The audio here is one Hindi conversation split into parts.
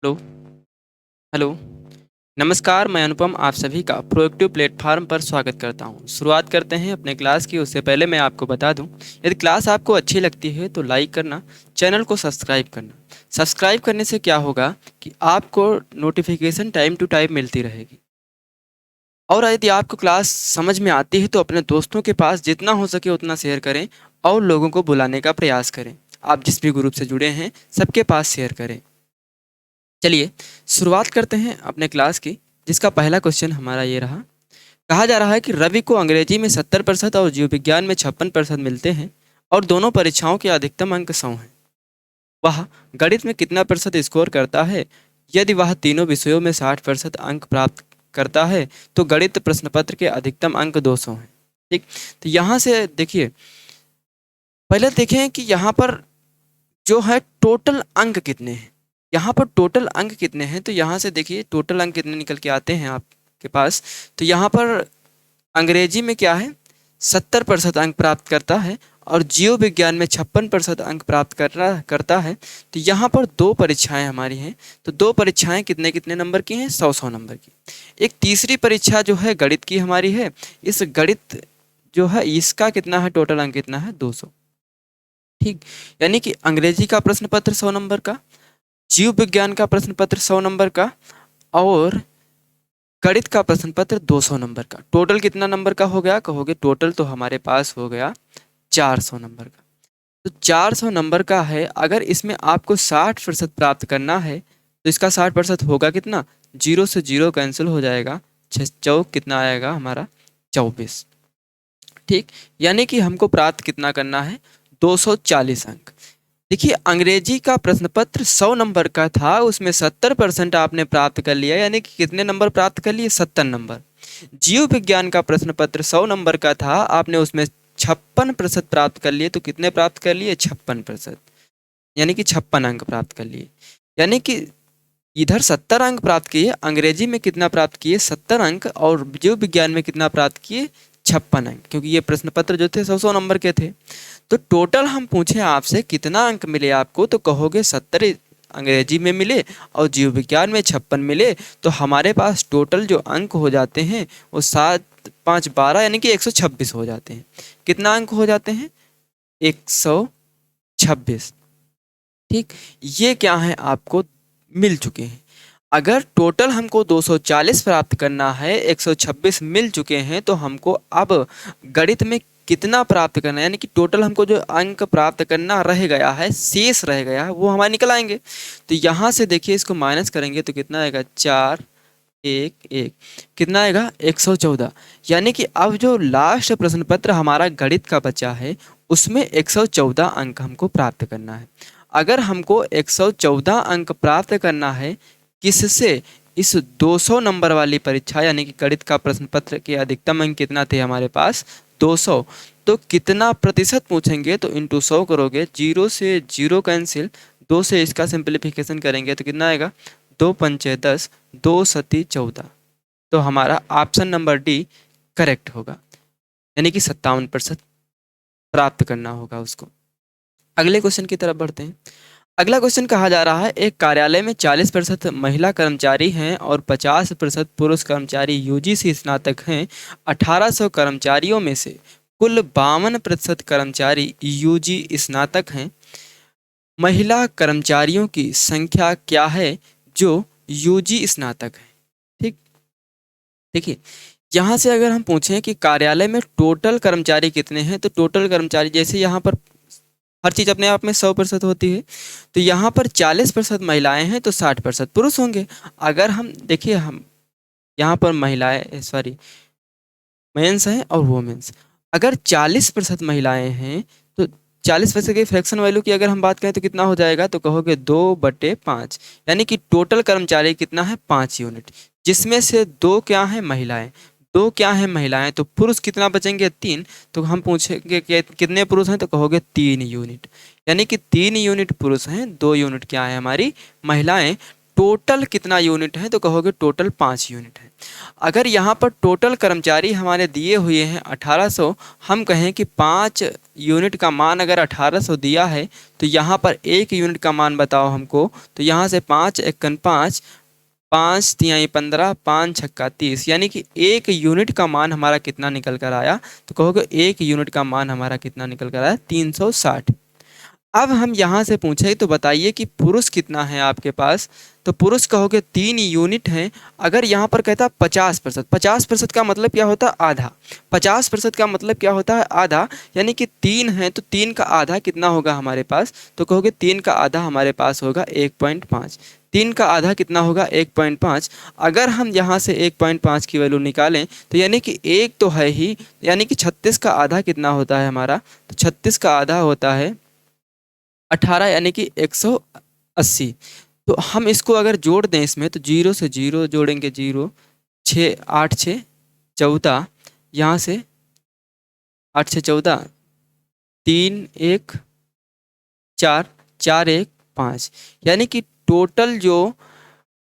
Hello, hello. नमस्कार, मैं अनुपम आप सभी का प्रोएक्टिव प्लेटफ़ॉर्म पर स्वागत करता हूँ। शुरुआत करते हैं अपने क्लास की, उससे पहले मैं आपको बता दूँ, यदि क्लास आपको अच्छी लगती है तो लाइक करना, चैनल को सब्सक्राइब करना। सब्सक्राइब करने से क्या होगा कि आपको नोटिफ़िकेशन टाइम टू टाइम मिलती रहेगी। और यदि आपको क्लास समझ में आती है तो अपने दोस्तों के पास जितना हो सके उतना शेयर करें और लोगों को बुलाने का प्रयास करें। आप जिस भी ग्रुप से जुड़े हैं, सबके पास शेयर करें। चलिए शुरुआत करते हैं अपने क्लास की, जिसका पहला क्वेश्चन हमारा ये रहा। कहा जा रहा है कि रवि को अंग्रेजी में 70% और जीव विज्ञान में 56% मिलते हैं और दोनों परीक्षाओं के अधिकतम अंक 100 हैं। वह गणित में कितना प्रतिशत स्कोर करता है? यदि वह तीनों विषयों में 60% अंक प्राप्त करता है तो गणित प्रश्न पत्र के अधिकतम अंक 200 हैं। ठीक, तो यहाँ से देखिए, पहले देखें कि यहाँ पर जो है टोटल अंक कितने हैं। यहाँ पर टोटल अंक कितने हैं, तो यहाँ से देखिए टोटल अंक कितने निकल के आते हैं आपके पास। तो यहाँ पर अंग्रेजी में क्या है, 70% अंक प्राप्त करता है और जीव विज्ञान में 56% अंक प्राप्त करता है। तो यहाँ पर दो परीक्षाएं हमारी हैं। तो दो परीक्षाएं कितने कितने नंबर की हैं? 100-100 नंबर की। एक तीसरी परीक्षा जो है गणित की हमारी है। इस गणित जो है इसका कितना है, टोटल अंक कितना है? 200। ठीक, यानी कि अंग्रेजी का प्रश्न पत्र 100 नंबर का, जीव विज्ञान का प्रश्न पत्र 100 नंबर का और गणित का प्रश्न पत्र 200 नंबर का। टोटल कितना नंबर का हो गया कहोगे? टोटल तो हमारे पास हो गया 400 नंबर का। तो 400 नंबर का है, अगर इसमें आपको 60% प्राप्त करना है तो इसका 60% होगा कितना? जीरो से जीरो कैंसिल हो जाएगा, छः चौक कितना आएगा हमारा? 24। ठीक, यानी कि हमको प्राप्त कितना करना है? 240 अंक। देखिए अंग्रेजी का प्रश्न पत्र 100 नंबर का था, उसमें 70% आपने प्राप्त कर लिया, यानी कि कितने नंबर प्राप्त कर लिए? 70 नंबर। जीव विज्ञान का प्रश्न पत्र 100 नंबर का था, आपने उसमें 56% प्राप्त कर लिए, तो कितने प्राप्त कर लिए? 56%, यानी कि 56 अंक प्राप्त कर लिए। यानी कि इधर 70 अंक प्राप्त किए, अंग्रेजी में कितना प्राप्त किए? 70 अंक, और जीव विज्ञान में कितना प्राप्त किए? 56 अंक, क्योंकि ये प्रश्न पत्र जो थे 100-100 नंबर के थे। तो टोटल हम पूछें आपसे कितना अंक मिले आपको, तो कहोगे 70 अंग्रेजी में मिले और जीव विज्ञान में 56 मिले। तो हमारे पास टोटल जो अंक हो जाते हैं वो 7×5=12, यानी कि 126 हो जाते हैं। कितना अंक हो जाते हैं? 126। ठीक, ये क्या है, आपको मिल चुके हैं। अगर टोटल हमको 240 प्राप्त करना है, 126 मिल चुके हैं, तो हमको अब गणित में कितना प्राप्त करना है, यानी कि टोटल हमको जो अंक प्राप्त करना रह गया है, शेष रह गया है, वो हमारे निकल आएंगे। तो यहाँ से देखिए इसको माइनस करेंगे तो कितना आएगा? 4, 1, 1, कितना आएगा? 114। यानी कि अब जो लास्ट प्रश्न पत्र हमारा गणित का बचा है उसमें 114 अंक हमको प्राप्त करना है। अगर हमको 114 अंक प्राप्त करना है, किससे? इस 200 नंबर वाली परीक्षा, यानी कि गणित का प्रश्न पत्र के अधिकतम अंक कितना थे हमारे पास? 200। तो कितना प्रतिशत पूछेंगे, तो इंटू 100 करोगे, जीरो से जीरो कैंसिल, 2 से इसका सिंप्लीफिकेशन करेंगे तो कितना आएगा? 2×5=10, 2×7=14। तो हमारा ऑप्शन नंबर डी करेक्ट होगा, यानी कि 57% प्राप्त करना होगा उसको। अगले क्वेश्चन की तरफ बढ़ते हैं। अगला क्वेश्चन कहा जा रहा है, एक कार्यालय में 40% महिला कर्मचारी हैं और 50% पुरुष कर्मचारी यूजीसी स्नातक हैं। 1800 कर्मचारियों में से कुल 52% कर्मचारी यूजी स्नातक हैं। महिला कर्मचारियों की संख्या क्या है जो यूजी स्नातक है? ठीक, देखिए यहाँ से अगर हम पूछें कि कार्यालय में टोटल कर्मचारी कितने हैं, तो टोटल कर्मचारी, जैसे यहाँ पर हर चीज़ अपने आप में 100% होती है, तो यहाँ पर 40% महिलाएं हैं तो 60% पुरुष होंगे। अगर हम देखिए, हम यहाँ पर महिलाएं, सॉरी, मेंस हैं और वोमेंस। अगर 40% महिलाएं हैं तो 40% की फ्रैक्शन वैल्यू की अगर हम बात करें तो कितना हो जाएगा, तो कहोगे 2/5, यानी कि टोटल कर्मचारी कितना है? 5 यूनिट, जिसमें से 2 क्या हैं? महिलाएं। 2 क्या हैं? महिलाएं। तो पुरुष कितना बचेंगे? 3। तो हम पूछेंगे कि कितने पुरुष हैं, तो कहोगे 3 यूनिट, यानी कि 3 यूनिट पुरुष हैं, 2 यूनिट क्या है? हमारी महिलाएं। टोटल कितना यूनिट है, तो कहोगे टोटल 5 यूनिट है। अगर यहाँ पर टोटल कर्मचारी हमारे दिए हुए हैं 1800, हम कहें कि 5 यूनिट का मान अगर 1800 दिया है, तो यहाँ पर 1 यूनिट का मान बताओ हमको। तो यहाँ से 5 एकन 5, 5 तिहाई 15, 5 छक्का 30, यानी कि 1 यूनिट का मान हमारा कितना निकल कर आया, तो कहोगे 1 यूनिट का मान हमारा कितना निकल कर आया, 360। अब हम यहाँ से पूछे तो बताइए कि पुरुष कितना है आपके पास, तो पुरुष कहोगे 3 यूनिट हैं। अगर यहाँ पर कहता 50%, 50% का मतलब क्या होता है, आधा। 50% का मतलब क्या होता है, आधा, यानी कि 3 है तो 3 का आधा कितना होगा हमारे पास, तो कहोगे 3 का आधा हमारे पास होगा 1.5। 3 का आधा कितना होगा, 1.5। अगर हम यहाँ से 1.5 की वैल्यू निकालें तो यानी कि एक तो है ही, यानी कि 36 का आधा कितना होता है हमारा, तो 36 का आधा होता है 18, यानी कि 180। तो हम इसको अगर जोड़ दें इसमें, तो 0 से 0 जोड़ेंगे, 0, 6, 8 6 14, यहाँ से 8 6 14, 3 1 4, 4 1 5, यानी कि टोटल जो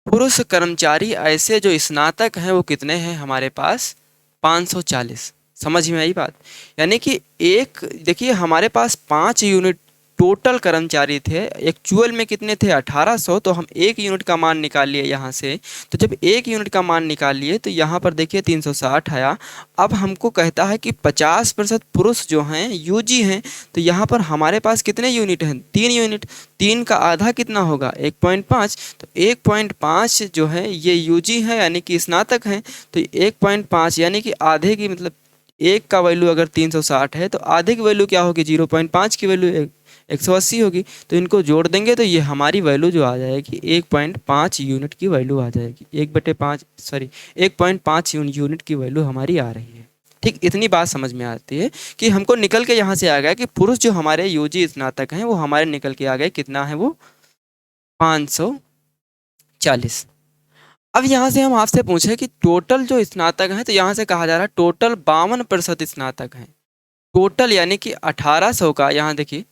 पुरुष कर्मचारी ऐसे जो स्नातक हैं वो कितने हैं हमारे पास, 540। समझ में आई बात। यानी कि एक देखिए हमारे पास 5 यूनिट टोटल कर्मचारी थे, एक्चुअल में कितने थे, 1800। तो हम 1 यूनिट का मान निकाल लिए यहाँ से। तो जब 1 यूनिट का मान निकाल लिए तो यहाँ पर देखिए 360 आया। अब हमको कहता है कि 50% पुरुष जो हैं यूजी हैं, तो यहाँ पर हमारे पास कितने यूनिट हैं, 3 यूनिट। 3 का आधा कितना होगा, 1.5। तो 1.5 जो है ये यूजी है, यानी कि स्नातक हैं। तो 1.5 यानी कि आधे की, मतलब एक का वैल्यू अगर 360 है तो आधे की वैल्यू क्या होगी, 0.5 की वैल्यू 180 होगी। तो इनको जोड़ देंगे तो ये हमारी वैल्यू जो आ जाएगी 1.5 यूनिट की वैल्यू आ जाएगी। 1/5 सॉरी 1.5 यूनिट की वैल्यू हमारी आ रही है। ठीक, इतनी बात समझ में आती है कि हमको निकल के यहाँ से आ गया कि पुरुष जो हमारे यूजी स्नातक हैं वो हमारे निकल के आ गए, कितना है वो, 540। अब यहाँ से हम आपसे पूछे कि टोटल जो स्नातक हैं, तो यहाँ से कहा जा रहा है टोटल 52% स्नातक हैं। टोटल यानी कि 1800 का, यहाँ देखिए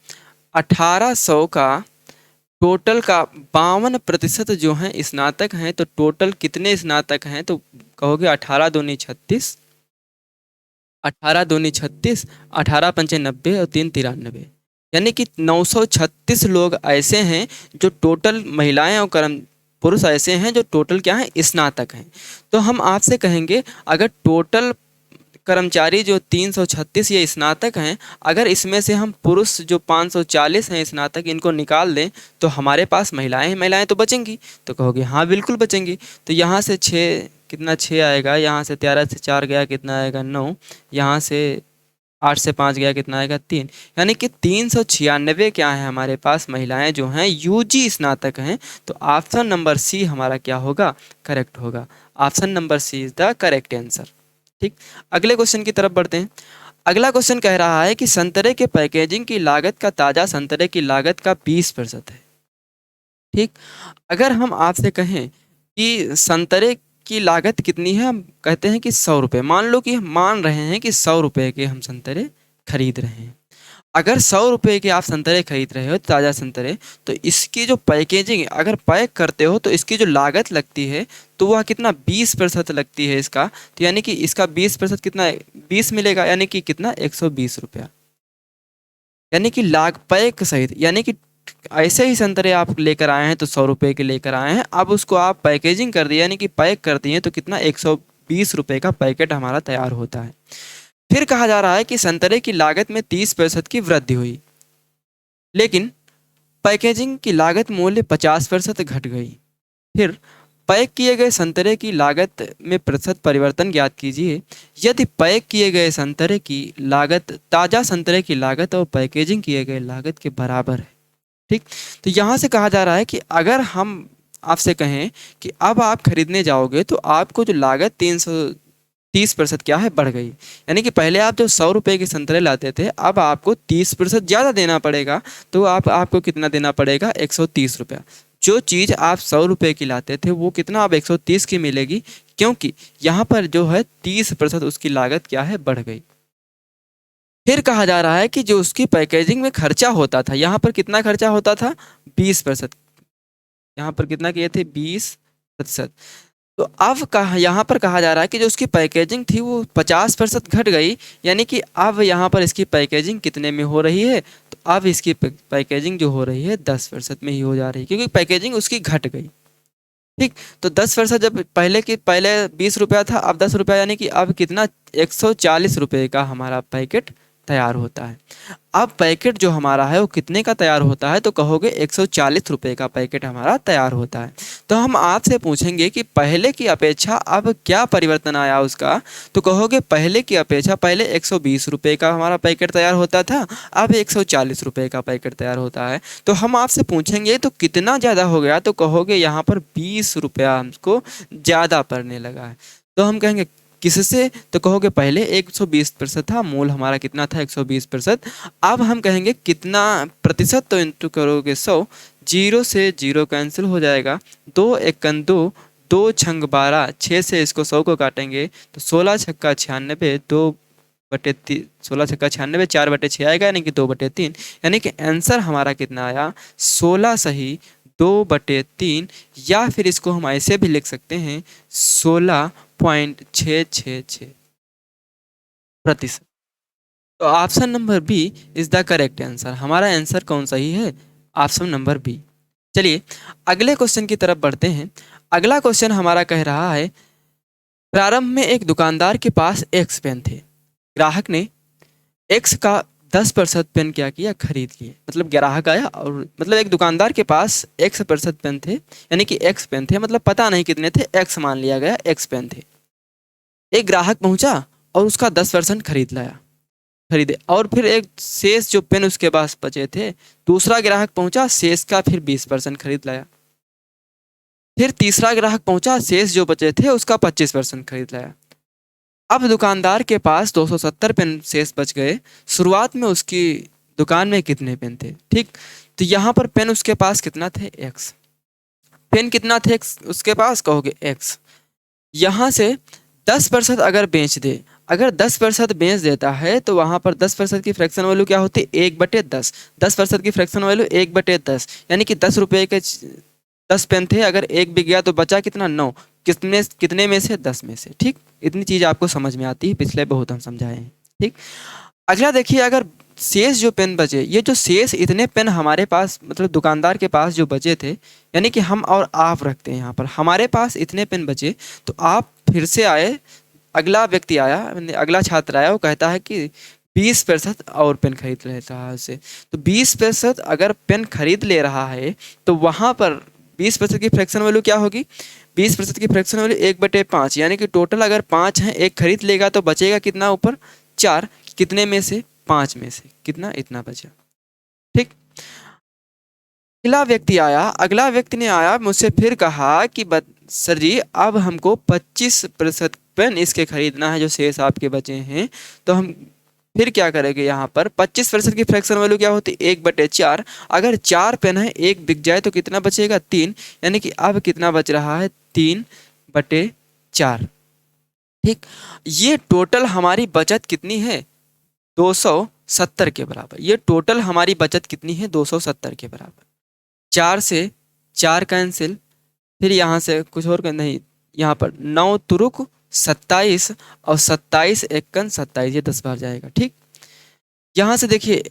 1800 का टोटल का 52% जो हैं स्नातक हैं। तो टोटल कितने स्नातक हैं, तो कहोगे 18 दूनी 36, 18 दूनी 36, 18 पंचे 90 और 3 93, यानी कि 936 लोग ऐसे हैं जो टोटल महिलाएं और कर्म पुरुष ऐसे हैं जो टोटल क्या हैं, स्नातक हैं। तो हम आपसे कहेंगे अगर टोटल कर्मचारी जो 336 ये स्नातक हैं, अगर इसमें से हम पुरुष जो 540 हैं स्नातक, इनको निकाल दें तो हमारे पास महिलाएं हैं, महिलाएं तो बचेंगी। तो कहोगे हाँ बिल्कुल बचेंगी। तो यहाँ से 6 कितना, 6 आएगा, यहाँ से 13 से 4 गया कितना आएगा, 9, यहाँ से 8 से 5 गया कितना आएगा, 3, यानी कि 396 क्या है हमारे पास महिलाएं जो हैं यूजी स्नातक हैं। तो ऑप्शन नंबर सी हमारा क्या होगा, करेक्ट होगा। Option number C is the correct answer. ठीक, अगले क्वेश्चन की तरफ बढ़ते हैं। अगला क्वेश्चन कह रहा है कि संतरे के पैकेजिंग की लागत का ताज़ा संतरे की लागत का 20% है। ठीक, अगर हम आपसे कहें कि संतरे की लागत कितनी है, हम कहते हैं कि 100 रुपये। मान लो कि हम मान रहे हैं कि 100 रुपये के हम संतरे खरीद रहे हैं। अगर 100 रुपये के आप संतरे खरीद रहे हो ताज़ा संतरे, तो इसकी जो पैकेजिंग अगर पैक करते हो तो इसकी जो लागत लगती है तो वह कितना, 20% लगती है इसका। तो यानी कि इसका 20% कितना, 20 मिलेगा, यानी कि कितना, 120 रुपया। यानी कि लाग पैक सहित, यानी कि ऐसे ही संतरे आप लेकर आए हैं तो 100 रुपये के लेकर आए हैं, अब उसको आप पैकेजिंग कर दिए यानी कि पैक कर दिए तो कितना, 120 रुपये का पैकेट हमारा तैयार होता है। फिर कहा जा रहा है कि संतरे की लागत में 30% की वृद्धि हुई, लेकिन पैकेजिंग की लागत मूल्य 50% घट गई। फिर पैक किए गए संतरे की लागत में प्रतिशत परिवर्तन ज्ञात कीजिए यदि पैक किए गए संतरे की लागत ताज़ा संतरे की लागत और पैकेजिंग किए गए लागत के बराबर है। ठीक, तो यहाँ से कहा जा रहा है कि अगर हम आपसे कहें कि अब आप खरीदने जाओगे तो आपको जो लागत 330% क्या है, बढ़ गई। यानी कि पहले आप जो 100 रुपये के संतरे लाते थे, अब आपको 30% ज़्यादा देना पड़ेगा। तो आपको कितना देना पड़ेगा, 130 रुपया। जो चीज़ आप 100 रुपये की लाते थे वो कितना अब 130 की मिलेगी, क्योंकि यहाँ पर जो है 30% उसकी लागत क्या है, बढ़ गई। फिर कहा जा रहा है कि जो उसकी पैकेजिंग में खर्चा होता था, यहाँ पर कितना खर्चा होता था, 20%। यहाँ पर कितना किए थे 20%। तो अब कहा यहाँ पर कहा जा रहा है कि जो उसकी पैकेजिंग थी वो 50% घट गई, यानी कि अब यहाँ पर इसकी पैकेजिंग कितने में हो रही है, तो अब इसकी पैकेजिंग जो हो रही है 10% में ही हो जा रही है, क्योंकि पैकेजिंग उसकी घट गई। ठीक, तो 10%, जब पहले 20 रुपया था, अब 10 रुपया, यानी कि अब कितना 140 रुपये का हमारा पैकेट तैयार होता है। अब पैकेट जो हमारा है वो कितने का तैयार होता है, तो कहोगे 140 रुपये का पैकेट हमारा तैयार होता है। तो हम आपसे पूछेंगे कि पहले की अपेक्षा अब क्या परिवर्तन आया उसका, तो कहोगे पहले की अपेक्षा पहले 120 रुपये का हमारा पैकेट तैयार होता था, अब 140 रुपये का पैकेट तैयार होता है। तो हम आपसे पूछेंगे तो कितना ज़्यादा हो गया, तो कहोगे यहाँ पर 20 रुपया हमको ज़्यादा पड़ने लगा है। तो हम कहेंगे किससे, तो कहोगे पहले 120% था, मूल हमारा कितना था 120%। अब हम कहेंगे कितना प्रतिशत, तो इंटू करोगे 100, 0 से 0 कैंसिल हो जाएगा, 2 एकन 2, 2 छंग 12, 6 से इसको 100 को काटेंगे तो 16 छक्का 96, 2/3, 16 छक्का 96, 4/6 आएगा, यानी कि 2/3, यानी कि आंसर हमारा कितना आया 16 सही 2/3, या फिर इसको हम ऐसे भी लिख सकते हैं 16.666%। तो option number B is the correct answer. हमारा आंसर कौन सही है, ऑप्शन नंबर बी। चलिए अगले क्वेश्चन की तरफ बढ़ते हैं। अगला क्वेश्चन हमारा कह रहा है, प्रारंभ में एक दुकानदार के पास एक्स पेन थे, ग्राहक ने एक्स का 10% पेन क्या किया, खरीद लिए। मतलब ग्राहक आया और मतलब एक दुकानदार के पास X% पेन थे, यानी कि एक्स पेन थे, मतलब पता नहीं कितने थे, एक्स मान लिया गया, एक्स पेन थे। एक ग्राहक पहुंचा और उसका 10% खरीदे, और फिर एक शेष जो पेन उसके पास बचे थे, दूसरा ग्राहक पहुंचा, शेष का फिर 20% खरीद लाया। फिर तीसरा ग्राहक पहुंचा, शेष जो बचे थे उसका 25% खरीद लाया। अब दुकानदार के पास 270 पेन शेष बच गए। शुरुआत में उसकी दुकान में कितने पेन थे, ठीक, तो यहाँ पर पेन उसके पास कितना थे, एक्स। पेन कितना थे उसके पास, कहोगे एक्स। यहाँ से 10% अगर बेच दे, अगर 10% बेच देता है तो वहाँ पर 10% की फ्रैक्शन वैल्यू क्या होती है, 1/10। 10% की फ्रैक्शन वैल्यू 1/10, यानी कि 10 रुपये के 10 पेन थे, अगर एक बिक गया तो बचा कितना, 9। कितने में से, 10 में से। ठीक, इतनी चीज़ आपको समझ में आती है, पिछले बहुत हम समझाए हैं। ठीक, अगला देखिए, अगर शेष जो पेन बचे, ये जो शेष इतने पेन हमारे पास मतलब दुकानदार के पास जो बचे थे, यानी कि हम और आप रखते हैं यहाँ पर, हमारे पास इतने पेन बचे, तो आप फिर से आए, अगला व्यक्ति आया, अगला छात्र आया, वो कहता है कि 20% और पेन खरीद लेता है उससे। तो 20% अगर पेन खरीद ले रहा है तो वहाँ पर 20% की फ्रैक्शन वैल्यू क्या होगी, 20% की फ्रैक्शन वैल्यू 1/5, यानी कि टोटल अगर 5 हैं, एक खरीद लेगा तो बचेगा कितना ऊपर, 4। कितने में से, 5 में से, कितना, इतना बचा। ठीक, अगला व्यक्ति आया, अगला व्यक्ति ने आया मुझसे फिर कहा कि सर जी अब हमको 25% पेन इसके खरीदना है जो शेष आपके बचे हैं, तो हम फिर क्या करेंगे, यहाँ पर 25% की फ्रैक्शन वैल्यू क्या होती है, 1/4। अगर 4 पेन है, एक बिक जाए तो कितना बचेगा, 3, यानी कि अब कितना बच रहा है, 3/4। ठीक, ये टोटल हमारी बचत कितनी है, 270 के बराबर। ये टोटल हमारी बचत कितनी है, 270 के बराबर। 4 से 4 कैंसिल, फिर यहाँ से कुछ और नहीं, यहाँ पर 9 तुरुक 27 और 27 एकन 27, ये 10 बार जाएगा। ठीक, यहाँ से देखिए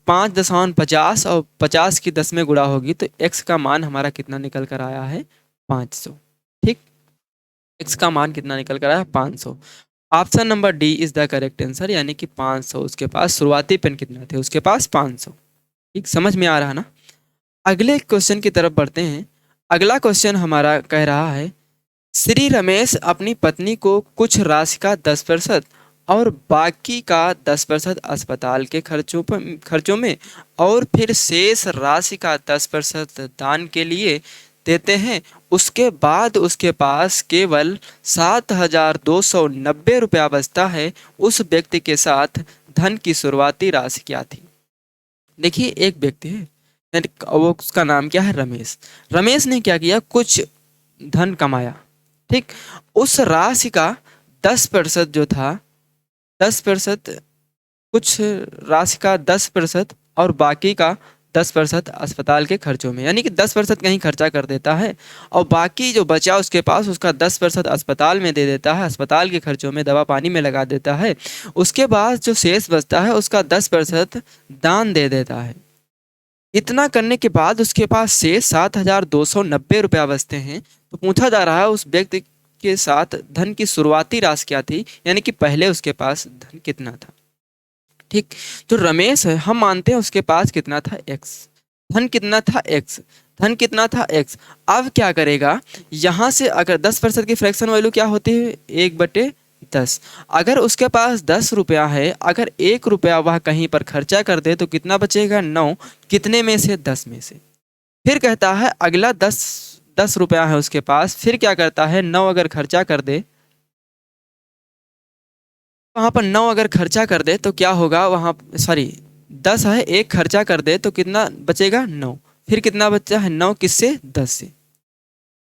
5.50 और 50 की 10 में गुणा होगी तो x का मान हमारा कितना निकल कर आया है, 500। ठीक, x का मान कितना निकल कर आया, 500। Option number D is the correct answer, यानी कि 500। उसके पास शुरुआती पेन कितना थे, उसके पास 500। ठीक, समझ में आ रहा ना। अगले क्वेश्चन की तरफ बढ़ते हैं। अगला क्वेश्चन हमारा कह रहा है, श्री रमेश अपनी पत्नी को कुछ राशि का 10% और बाकी का 10% अस्पताल के खर्चों में और फिर शेष राशि का 10% दान के लिए देते हैं। उसके बाद उसके पास केवल 7,290 रुपया बचता है। उस व्यक्ति के साथ धन की शुरुआती राशि क्या थी। देखिए एक व्यक्ति है, वो उसका नाम क्या है, रमेश। रमेश ने क्या किया, कुछ धन कमाया। ठीक, उस राशि का 10% जो था, 10%, कुछ राशि का 10% और बाकी का 10% अस्पताल के खर्चों में, यानी कि 10% कहीं खर्चा कर देता है और बाकी जो बचा उसके पास उसका 10% अस्पताल में दे देता है, अस्पताल के खर्चों में दवा पानी में लगा देता है। उसके बाद जो शेष बचता है उसका 10% दान दे देता है। इतना करने के बाद उसके पास से 7,290 रुपया बचते हैं। तो पूछा जा रहा है उस व्यक्ति के साथ धन की शुरुआती राशि क्या थी, यानी कि पहले उसके पास धन कितना था। ठीक, जो रमेश है हम मानते हैं उसके पास कितना था, एक्स। धन कितना था, एक्स। धन कितना था, एक्स। अब क्या करेगा, यहाँ से अगर 10% की फ्रैक्शन वैल्यू क्या होती है, 1/10। अगर उसके पास 10 रुपया है, अगर 1 रुपया वह कहीं पर खर्चा कर दे तो कितना बचेगा, 9। कितने में से, 10 में से। फिर कहता है अगला 10 रुपया है उसके पास, फिर क्या करता है, 9 अगर खर्चा कर दे, वहाँ पर 9 अगर खर्चा कर दे तो क्या होगा, वहाँ सॉरी 10 है, 1 खर्चा कर दे तो कितना बचेगा, 9। फिर कितना बचा है, 9 किससे, 10 से।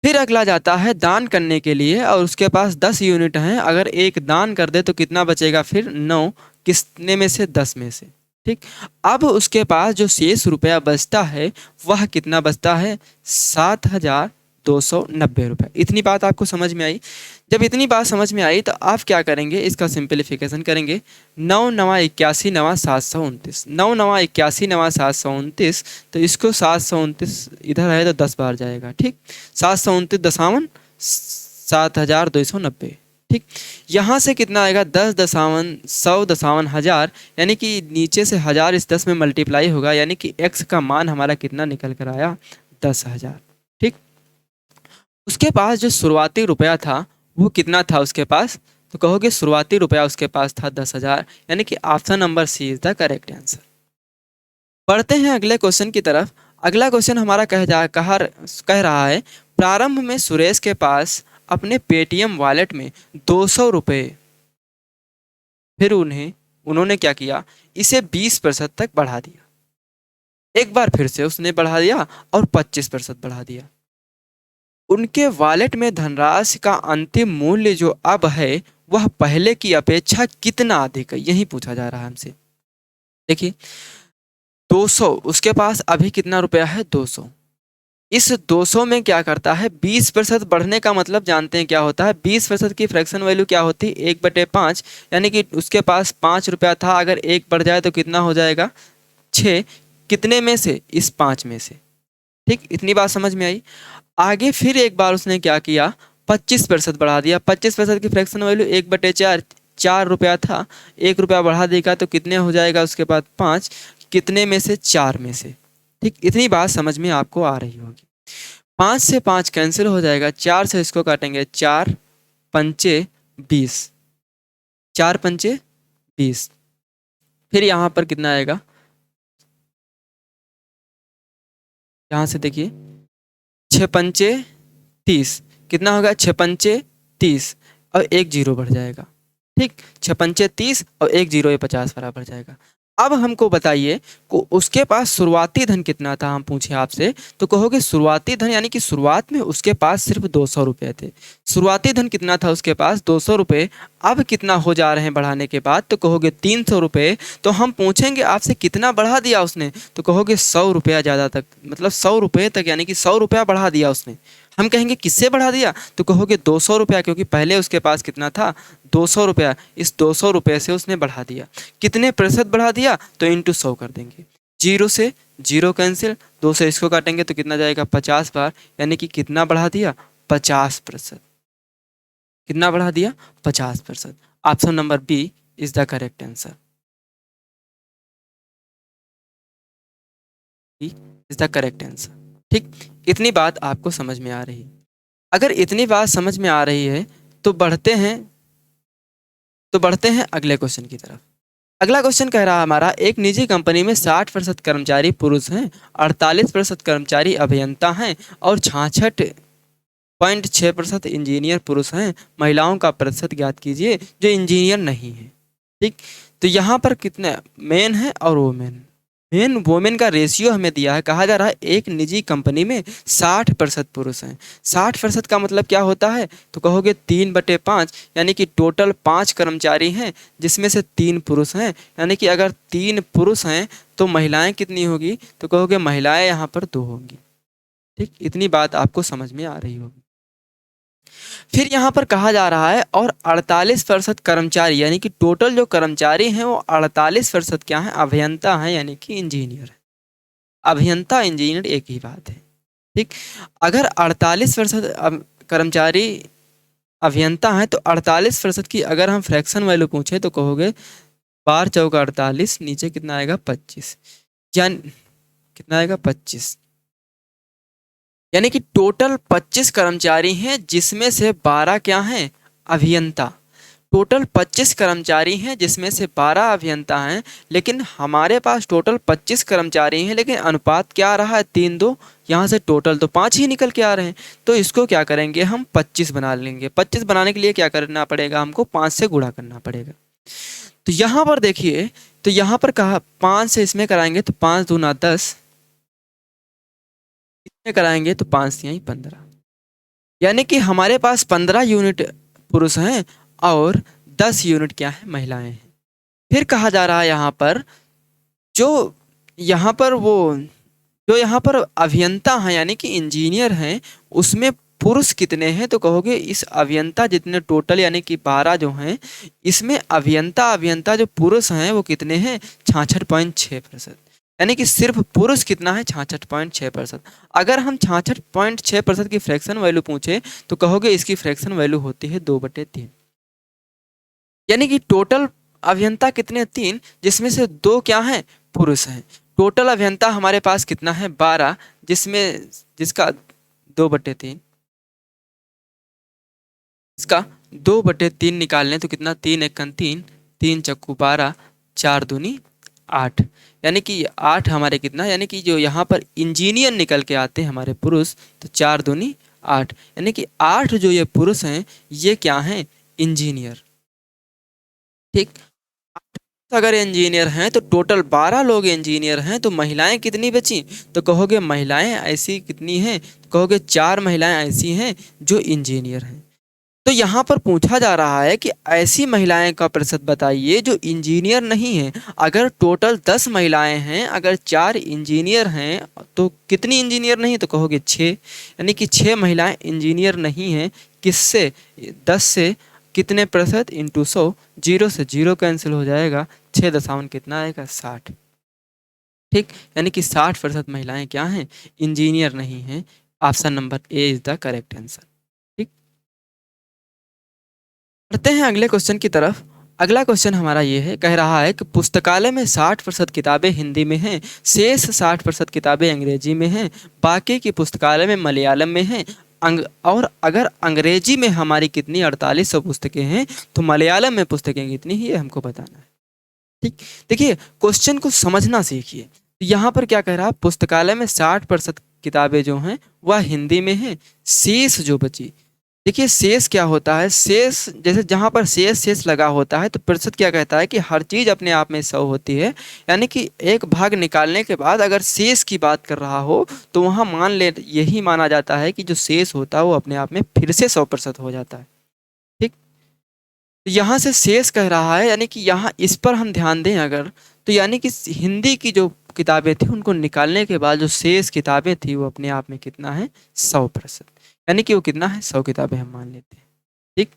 फिर अगला जाता है दान करने के लिए और उसके पास 10 यूनिट हैं, अगर 1 दान कर दे तो कितना बचेगा, फिर 9 कितने में से, 10 में से। ठीक, अब उसके पास जो शेष रुपया बचता है वह कितना बचता है, 7,290 रुपये। इतनी बात आपको समझ में आई। जब इतनी बात समझ में आई तो आप क्या करेंगे, इसका सिंपलीफिकेशन करेंगे। 9 नवा 81 नवा 729, 9 नवा 81 नवा 729, तो इसको 729 इधर है तो 10 बार जाएगा। ठीक, 729 दशावन 7,290। ठीक, यहाँ से कितना आएगा, 10 दशावन 100 दशावन हज़ार, यानी कि नीचे से 1000 इस 10 में मल्टीप्लाई होगा, यानी कि x का मान हमारा कितना निकल कर आया, 10,000। ठीक, उसके पास जो शुरुआती रुपया था वो कितना था उसके पास, तो कहोगे शुरुआती रुपया उसके पास था 10,000, यानी कि option number C is the correct answer. बढ़ते हैं अगले क्वेश्चन की तरफ। अगला क्वेश्चन हमारा कह रहा है प्रारंभ में सुरेश के पास अपने पेटीएम वॉलेट में 200 रुपये, फिर उन्होंने क्या किया, इसे 20% तक बढ़ा दिया। एक बार फिर से उसने बढ़ा दिया और 25% बढ़ा दिया। उनके वॉलेट में धनराशि का अंतिम मूल्य जो अब है वह पहले की अपेक्षा कितना अधिक है, यही पूछा जा रहा है हमसे। देखिए 200, उसके पास अभी कितना रुपया है, 200। इस 200 में क्या करता है, 20% बढ़ने का मतलब जानते हैं क्या होता है, 20% की फ्रैक्शन वैल्यू क्या होती है, 1/5, यानी कि उसके पास 5 रुपया था, अगर 1 बढ़ जाए तो कितना हो जाएगा, 6। कितने में से, इस 5 में से। ठीक, इतनी बात समझ में आई। आगे फिर एक बार उसने क्या किया, 25% बढ़ा दिया। 25% की फ्रैक्शन वैल्यू 1/4, 4 रुपया था, 1 रुपया बढ़ा देगा तो कितने हो जाएगा उसके बाद, 5। कितने में से, 4 में से। ठीक, इतनी बात समझ में आपको आ रही होगी। 5 से 5 कैंसिल हो जाएगा, 4 से इसको काटेंगे, 4 पंचे 20, 4 पंचे 20। फिर यहाँ पर कितना आएगा, यहाँ से देखिए 6 पंचे 30, कितना होगा, 6 पंचे 30 और 1 जीरो बढ़ जाएगा। ठीक, 6 पंचे 30 और 1 जीरो, ये 50 बराबर जाएगा। अब हमको बताइए को उसके पास शुरुआती धन कितना था, हम पूछे आपसे तो कहोगे शुरुआती धन, यानी कि शुरुआत में उसके पास सिर्फ 200 रुपये थे। शुरुआती धन कितना था उसके पास, 200 रुपये। अब कितना हो जा रहे हैं बढ़ाने के बाद, तो कहोगे 300 रुपये। तो हम पूछेंगे आपसे कितना बढ़ा दिया उसने, तो कहोगे 100 रुपया ज़्यादा तक, मतलब 100 रुपये तक, यानी कि 100 रुपया बढ़ा दिया उसने। हम कहेंगे किससे बढ़ा दिया, तो कहोगे 200 रुपया, क्योंकि पहले उसके पास कितना था, 200 रुपया। इस 200 रुपये से उसने बढ़ा दिया। कितने प्रतिशत बढ़ा दिया, तो इंटू 100 कर देंगे। जीरो से जीरो कैंसिल, 2 से इसको काटेंगे तो कितना जाएगा, 50 बार, यानी कि कितना बढ़ा दिया, 50%। कितना बढ़ा दिया, 50%। Option number B is the correct answer, is the correct answer. ठीक, इतनी बात आपको समझ में आ रही है। अगर इतनी बात समझ में आ रही है तो बढ़ते हैं अगले क्वेश्चन की तरफ। अगला क्वेश्चन कह रहा है हमारा, एक निजी कंपनी में 60% कर्मचारी पुरुष हैं, 48% कर्मचारी अभियंता हैं और 66.6% इंजीनियर पुरुष हैं। महिलाओं का प्रतिशत ज्ञात कीजिए जो इंजीनियर नहीं है। ठीक, तो यहाँ पर कितने मेन है और वुमेन। मेन वोमेन का रेशियो हमें दिया है, कहा जा रहा है एक निजी कंपनी में 60% पुरुष हैं। 60% का मतलब क्या होता है, तो कहोगे 3/5, यानी कि टोटल 5 कर्मचारी हैं जिसमें से 3 पुरुष हैं, यानी कि अगर 3 पुरुष हैं तो महिलाएं कितनी होगी, तो कहोगे महिलाएं यहाँ पर 2 होंगी। ठीक, इतनी बात आपको समझ में आ रही होगी। फिर यहाँ पर कहा जा रहा है और 48% कर्मचारी, यानी कि टोटल जो कर्मचारी हैं वो 48% क्या है, अभियंता हैं, यानी कि इंजीनियर। अभियंता इंजीनियर एक ही बात है। ठीक, अगर 48% कर्मचारी अभियंता हैं तो 48% की अगर हम फ्रैक्शन वैल्यू पूछे तो कहोगे 12×4 = 48, नीचे कितना आएगा 25, यानी कितना आएगा 25, यानी कि टोटल 25 कर्मचारी हैं जिसमें से 12 क्या हैं, अभियंता। टोटल 25 कर्मचारी हैं जिसमें से 12 अभियंता हैं, लेकिन हमारे पास टोटल 25 कर्मचारी हैं लेकिन अनुपात क्या आ रहा है, 3:2। यहाँ से टोटल तो 5 ही निकल के आ रहे हैं, तो इसको क्या करेंगे हम 25 बना लेंगे। 25 बनाने के लिए क्या करना पड़ेगा, हमको 5 से गुणा करना पड़ेगा। तो यहाँ पर देखिए, तो यहाँ पर कहा 5 से इसमें कराएंगे तो 5×2 = 10, इसमें कराएंगे तो 5×3 = 15, यानी कि हमारे पास 15 यूनिट पुरुष हैं और 10 यूनिट क्या है, महिलाएं हैं। फिर कहा जा रहा है यहाँ पर जो यहाँ पर वो जो यहाँ पर अभियंता हैं यानी कि इंजीनियर हैं, उसमें पुरुष कितने हैं, तो कहोगे इस अभियंता जितने टोटल यानी कि 12 जो हैं, इसमें अभियंता अभियंता जो पुरुष हैं वो कितने हैं, 66.6%, यानी कि सिर्फ पुरुष कितना है, 66.6%। अगर हम 66.6% की फ्रैक्शन वैल्यू पूछे तो कहोगे इसकी फ्रैक्शन वैल्यू होती है 2/3, यानी कि टोटल अभियंता कितने, 3, जिसमें से 2 क्या हैं, पुरुष हैं। टोटल अभियंता हमारे पास कितना है, 12, जिसका 2/3, इसका 2/3 निकाल लें तो कितना, 3×1 = 3, 3×4 = 12, 4×2 = 8, यानी कि 8 हमारे कितना, यानी कि जो यहाँ पर इंजीनियर निकल के आते हैं हमारे पुरुष, तो 4×2 = 8, यानी कि 8 जो ये पुरुष हैं ये क्या हैं, इंजीनियर। ठीक, अगर इंजीनियर हैं तो टोटल 12 लोग इंजीनियर हैं, तो महिलाएं कितनी बची, तो कहोगे महिलाएं ऐसी कितनी हैं, तो कहोगे 4 महिलाएं ऐसी हैं जो इंजीनियर हैं। तो यहाँ पर पूछा जा रहा है कि ऐसी महिलाएं का प्रतिशत बताइए जो इंजीनियर नहीं हैं। अगर टोटल 10 महिलाएं हैं, अगर 4 इंजीनियर हैं तो कितनी इंजीनियर नहीं, तो कहोगे 6, यानी कि 6 महिलाएं इंजीनियर नहीं हैं। किससे, 10 से कितने प्रतिशत, इंटू 100, 0 से 0 कैंसिल हो जाएगा, 6 कितना आएगा, 60। ठीक, यानी कि 60% महिलाएं क्या हैं, इंजीनियर नहीं हैं। Option number A is the correct answer. ठीक, बढ़ते हैं अगले क्वेश्चन की तरफ। अगला क्वेश्चन हमारा ये है, कह रहा है कि पुस्तकालय में 60% किताबें हिंदी में हैं, शेष 60% किताबें अंग्रेजी में हैं, बाकी की पुस्तकालय में मलयालम में हैं। और अगर अंग्रेजी में हमारी कितनी 4800 पुस्तकें हैं, तो मलयालम में पुस्तकें कितनी ही है हमको बताना है। ठीक, देखिए क्वेश्चन को समझना सीखिए। तो यहाँ पर क्या कह रहा है, पुस्तकालय में 60% किताबें जो हैं वह हिंदी में हैं, शेष जो बची, देखिए शेष क्या होता है, शेष जैसे जहाँ पर शेष शेष लगा होता है तो प्रतिशत क्या कहता है कि हर चीज़ अपने आप में 100 होती है, यानी कि एक भाग निकालने के बाद अगर शेष की बात कर रहा हो तो वहाँ मान ले, यही माना जाता है कि जो शेष होता है वो अपने आप में फिर से 100% हो जाता है। ठीक, तो यहाँ से शेष कह रहा है, यानी कि यहाँ इस पर हम ध्यान दें अगर, तो यानी कि हिंदी की जो किताबें थी उनको निकालने के बाद जो शेष किताबें थी वो अपने आप में कितना है, 100%, यानी कि वो कितना है, 100 किताबें हम मान लेते हैं। ठीक,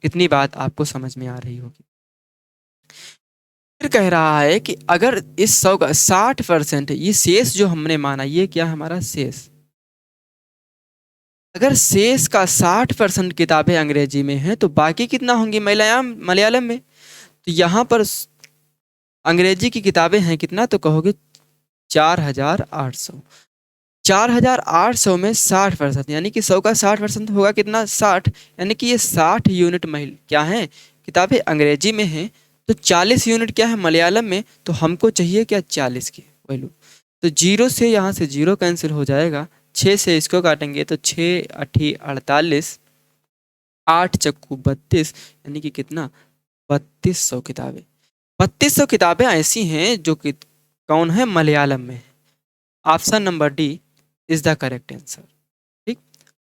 इतनी बात आपको समझ में आ रही होगी। फिर कह रहा है कि अगर इस 100 का 60%, ये शेष जो हमने माना ये क्या है, हमारा शेष, अगर शेष का 60% किताबें अंग्रेजी में हैं तो बाकी कितना होंगी, मलयालम मलयालम में। तो यहाँ पर अंग्रेजी की किताबें हैं कितना, तो कहोगे 4800। 4800 में 60%, यानी कि 100 का 60% होगा कितना, 60, यानी कि ये 60 यूनिट महिल क्या है, किताबें अंग्रेजी में हैं, तो 40 यूनिट क्या है मलयालम में। तो हमको चाहिए क्या, 40 की वैल्यू। तो 0 से यहाँ से 0 कैंसिल हो जाएगा, 6 से इसको काटेंगे तो 6 8 48, 8 चक्कू 32, यानी कि कितना, 3200 किताबें। 3200 किताबें ऐसी हैं जो कि कौन है? मलयालम में है। Option number D is the correct answer. ठीक,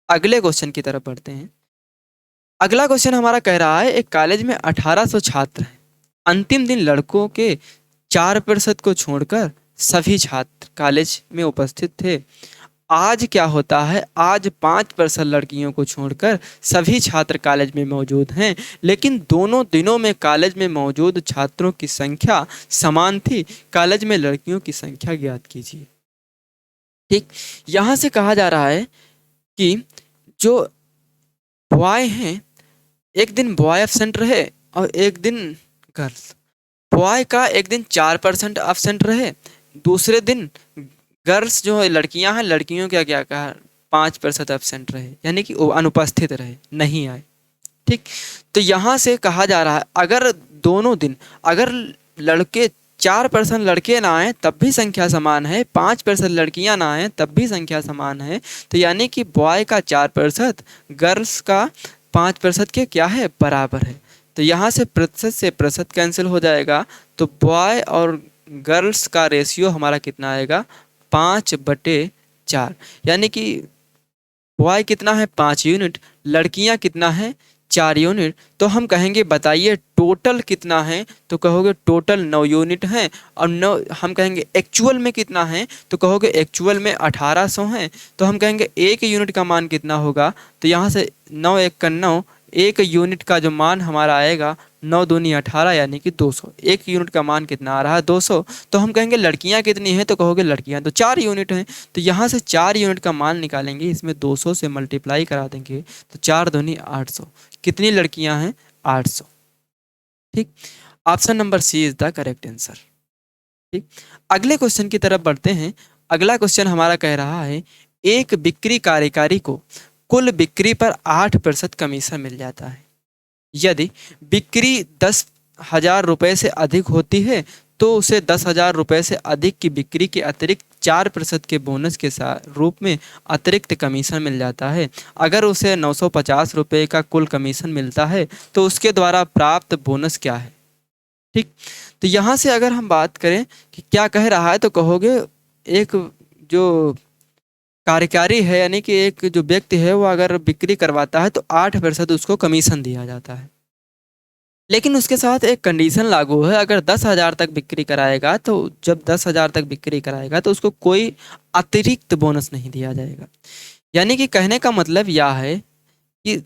अगले क्वेश्चन की तरफ बढ़ते हैं। अगला क्वेश्चन हमारा कह रहा है एक कॉलेज में 1800 छात्र हैं। अंतिम दिन लड़कों के 4% को छोड़कर सभी छात्र कॉलेज में उपस्थित थे। आज क्या होता है? आज 5% लड़कियों को छोड़कर सभी छात्र कॉलेज में मौजूद हैं, लेकिन दोनों दिनों में कॉलेज में मौजूद छात्रों की संख्या समान थी। कॉलेज में लड़कियों की संख्या ज्ञात कीजिए। ठीक, यहाँ से कहा जा रहा है कि जो बॉय हैं, एक दिन बॉय एब्सेंट रहे और एक दिन गर्ल्स। बॉय का एक दिन 4% एब्सेंट रहे, दूसरे दिन गर्ल्स जो लड़कियां हैं, लड़कियों क्या क्या कहा, 5% एब्सेंट रहे, यानी कि वो अनुपस्थित रहे, नहीं आए। ठीक, तो यहाँ से कहा जा रहा है अगर दोनों दिन, अगर लड़के 4% लड़के ना आए तब भी संख्या समान है, 5% लड़कियां ना आए तब भी संख्या समान है, तो यानी कि बॉय का 4% गर्ल्स का 5% के क्या है? बराबर है। तो यहाँ से प्रतिशत कैंसिल हो जाएगा, तो बॉय और गर्ल्स का रेशियो हमारा कितना आएगा? 5/4, यानी कि बॉय कितना है? 5 यूनिट, लड़कियां कितना है? 4 यूनिट। तो हम कहेंगे बताइए टोटल कितना है? तो कहोगे टोटल 9 यूनिट हैं। और 9 हम कहेंगे एक्चुअल में कितना है? तो कहोगे एक्चुअल में 1800 हैं। तो हम कहेंगे एक यूनिट का मान कितना होगा? तो यहाँ से 9 एक का 9, एक यूनिट का जो मान हमारा आएगा 9 दूनी 18, यानी कि 200। एक यूनिट का मान कितना आ रहा है? 200। तो हम कहेंगे लड़कियां कितनी हैं? तो कहोगे लड़कियां तो 4 यूनिट हैं। तो यहाँ से 4 यूनिट का मान निकालेंगे, इसमें 200 से मल्टीप्लाई करा देंगे, तो 4 दूनी 800। कितनी लड़कियां हैं? 800। ठीक, option number C is the correct answer. ठीक, अगले क्वेश्चन की तरफ बढ़ते हैं। अगला क्वेश्चन हमारा कह रहा है एक बिक्री कार्यकारी को कुल बिक्री पर 8% कमीशन मिल जाता है। यदि बिक्री 10,000 रुपये से अधिक होती है तो उसे 10,000 रुपये से अधिक की बिक्री के अतिरिक्त 4% के बोनस के साथ रूप में अतिरिक्त कमीशन मिल जाता है। अगर उसे 950 रुपये का कुल कमीशन मिलता है तो उसके द्वारा प्राप्त बोनस क्या है? ठीक, तो यहाँ से अगर हम बात करें कि क्या कह रहा है, तो कहोगे एक जो कार्यकारी है, यानी कि एक जो व्यक्ति है, वो अगर बिक्री करवाता है तो 8% उसको कमीशन दिया जाता है, लेकिन उसके साथ एक कंडीशन लागू है। अगर 10,000 तक बिक्री कराएगा, तो जब 10,000 तक बिक्री कराएगा तो उसको कोई अतिरिक्त बोनस नहीं दिया जाएगा। यानी कि कहने का मतलब यह है कि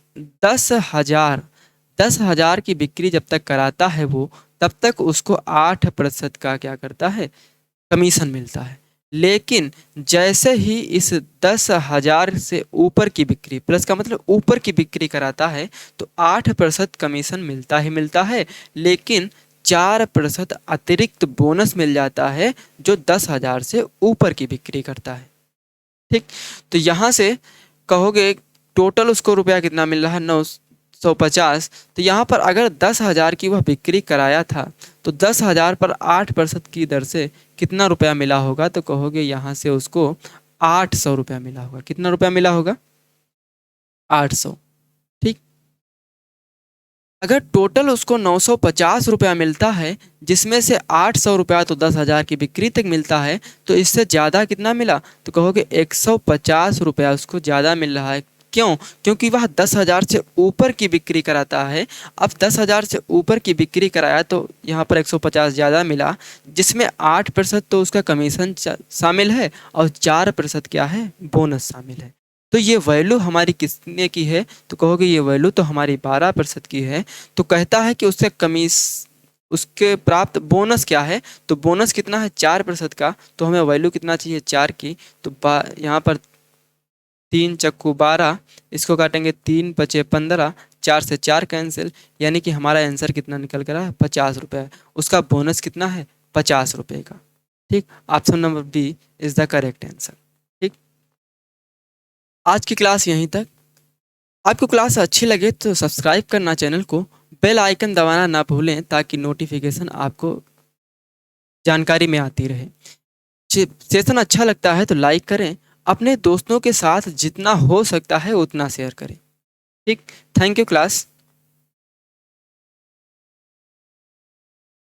10,000 की बिक्री जब तक कराता है वो, तब तक उसको 8% का क्या करता है? कमीशन मिलता है। लेकिन जैसे ही इस 10,000 से ऊपर की बिक्री, प्लस का मतलब ऊपर की बिक्री कराता है, तो 8% कमीशन मिलता ही मिलता है, लेकिन 4% अतिरिक्त बोनस मिल जाता है जो 10,000 से ऊपर की बिक्री करता है। ठीक, तो यहाँ से कहोगे टोटल उसको रुपया कितना मिल रहा है? 950। तो यहाँ पर अगर 10,000 की वह बिक्री कराया था, तो 10,000 पर 8% की दर से कितना रुपया मिला होगा? तो कहोगे यहाँ से उसको 800 रुपया मिला होगा। कितना रुपया मिला होगा? 800। ठीक, अगर टोटल उसको 950 रुपया मिलता है, जिसमें से 800 रुपया तो 10,000 की बिक्री तक मिलता है, तो इससे ज़्यादा कितना मिला? तो कहोगे 150 रुपया उसको ज़्यादा मिल रहा है। क्यों? क्योंकि वह 10,000 से ऊपर की बिक्री कराता है। अब 10,000 से ऊपर की बिक्री कराया तो यहाँ पर 150 ज़्यादा मिला, जिसमें 8% तो उसका कमीशन शामिल है और 4% क्या है? बोनस शामिल है। तो ये वैल्यू हमारी कितने की है? तो कहोगे ये वैल्यू तो हमारी 12% की है। तो कहता है कि उसके प्राप्त बोनस क्या है? तो बोनस कितना है? 4% का। तो हमें वैल्यू कितना चाहिए? 4 की। तो यहाँ पर 3 चक्कू 12, इसको काटेंगे 3 पचे 15, 4 से 4 कैंसिल, यानी कि हमारा आंसर कितना निकल कर है? 50 रुपये। उसका बोनस कितना है? 50 रुपये का। ठीक, option number B is the correct answer. ठीक, आज की क्लास यहीं तक। आपको क्लास अच्छी लगे तो सब्सक्राइब करना चैनल को, बेल आइकन दबाना ना भूलें ताकि नोटिफिकेशन आपको जानकारी में आती रहे। सेशन अच्छा लगता है तो लाइक करें, अपने दोस्तों के साथ जितना हो सकता है उतना शेयर करें। ठीक, थैंक यू क्लास।